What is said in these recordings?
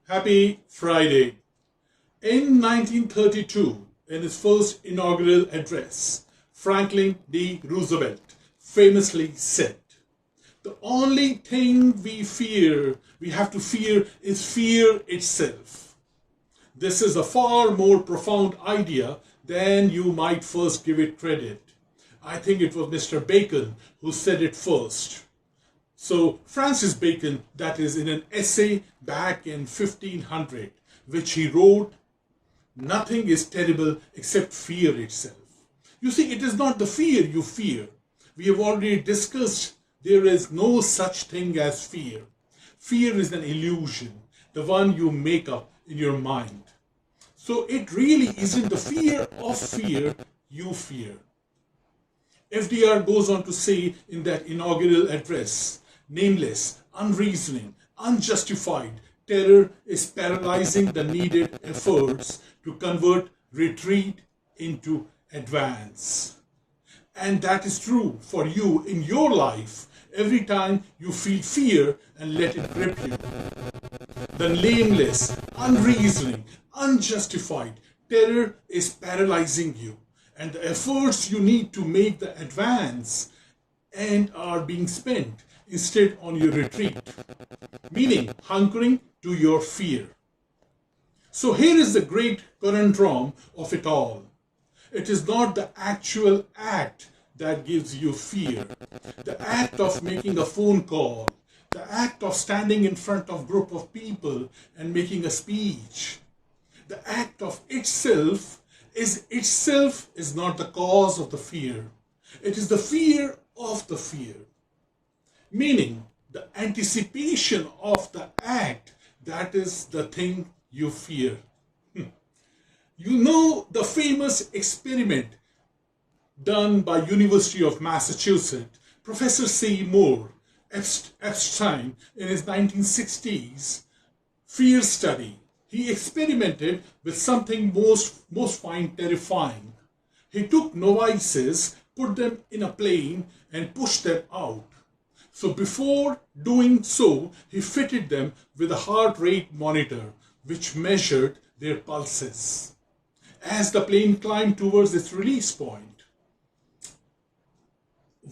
Happy Friday. In 1932, in his first inaugural address, Franklin D. Roosevelt famously said, "The only thing we have to fear is fear itself." This is a far more profound idea than you might first give it credit. I think it was Mr. Bacon who said it first. So Francis Bacon, that is in an essay back in 1500, which he wrote, "Nothing is terrible except fear itself." You see, it is not the fear you fear. We have already discussed there is no such thing as fear. Fear is an illusion, the one you make up in your mind. So it really isn't the fear of fear you fear. FDR goes on to say in that inaugural address, "Nameless, unreasoning, unjustified terror is paralyzing the needed efforts to convert retreat into advance." And that is true for you in your life every time you feel fear and let it grip you. The nameless, unreasoning, unjustified terror is paralyzing you, and the efforts you need to make the advance and are being spent instead on your retreat, meaning hunkering to your fear. So here is the great conundrum of it all. It is not the actual act that gives you fear. The act of making a phone call, the act of standing in front of a group of people and making a speech, the act of itself is not the cause of the fear. It is the fear of the fear. Meaning, the anticipation of the act, that is the thing you fear. You know the famous experiment done by University of Massachusetts, Professor Seymour Epstein in his 1960s fear study. He experimented with something most find terrifying. He took novices, put them in a plane and pushed them out. So before doing so, he fitted them with a heart rate monitor which measured their pulses as the plane climbed towards its release point.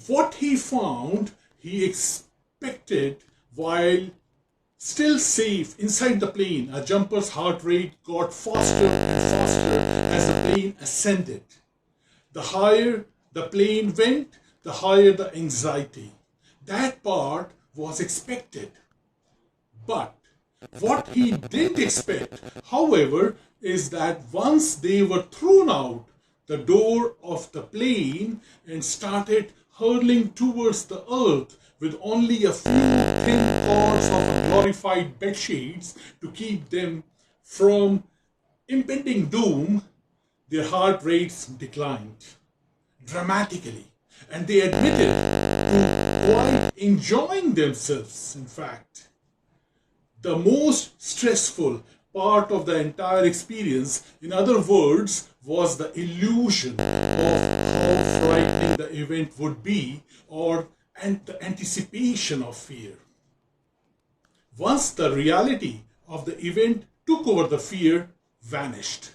What he found, he expected while still safe inside the plane, a jumper's heart rate got faster and faster as the plane ascended. The higher the plane went, the higher the anxiety. That part was expected. But what he didn't expect, however, is that once they were thrown out the door of the plane and started hurtling towards the earth with only a few thin cords of glorified bed sheets to keep them from impending doom, their heart rates declined dramatically. And they admitted to quite enjoying themselves, in fact. The most stressful part of the entire experience, in other words, was the illusion of how frightening the event would be, and the anticipation of fear. Once the reality of the event took over, the fear vanished.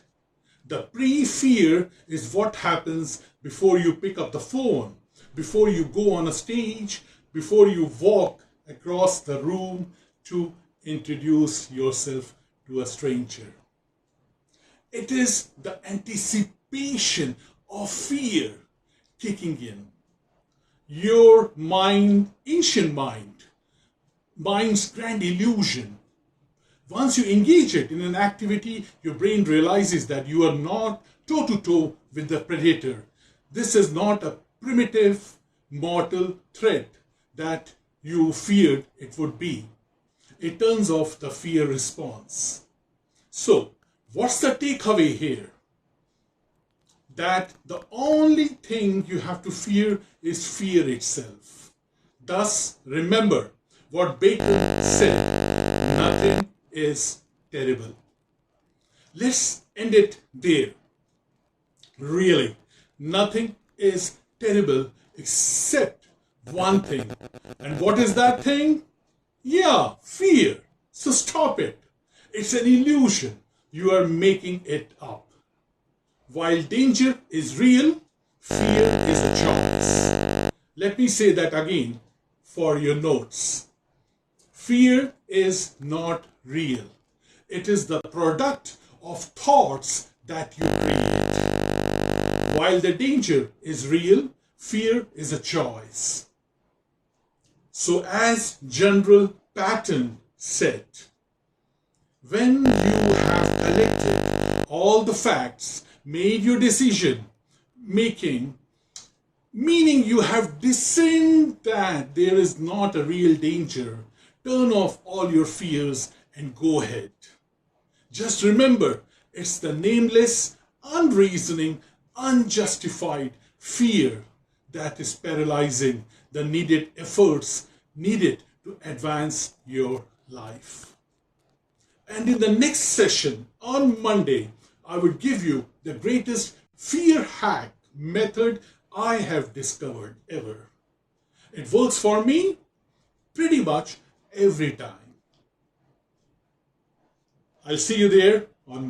The pre-fear is what happens before you pick up the phone, before you go on a stage, before you walk across the room to introduce yourself to a stranger. It is the anticipation of fear kicking in. Your mind, ancient mind, mind's grand illusion. Once you engage it in an activity, your brain realizes that you are not toe-to-toe with the predator. This is not a primitive mortal threat that you feared it would be. It turns off the fear response. So, what's the takeaway here? That the only thing you have to fear is fear itself. Thus, remember what Bacon said, nothing is terrible. Let's end it there. Really, nothing is terrible except one thing. And what is that thing? Yeah, fear. So stop it. It's an illusion. You are making it up. While danger is real, fear is a choice. Let me say that again for your notes. Fear is not real. It is the product of thoughts that you create. While the danger is real, fear is a choice. So as General Patton said, when you have collected all the facts, made your decision making, meaning you have discerned that there is not a real danger, turn off all your fears and go ahead. Just remember, it's the nameless, unreasoning, unjustified fear that is paralyzing the needed efforts needed to advance your life. And in the next session on Monday, I will give you the greatest fear hack method I have discovered ever. It works for me pretty much every time. I'll see you there on Monday.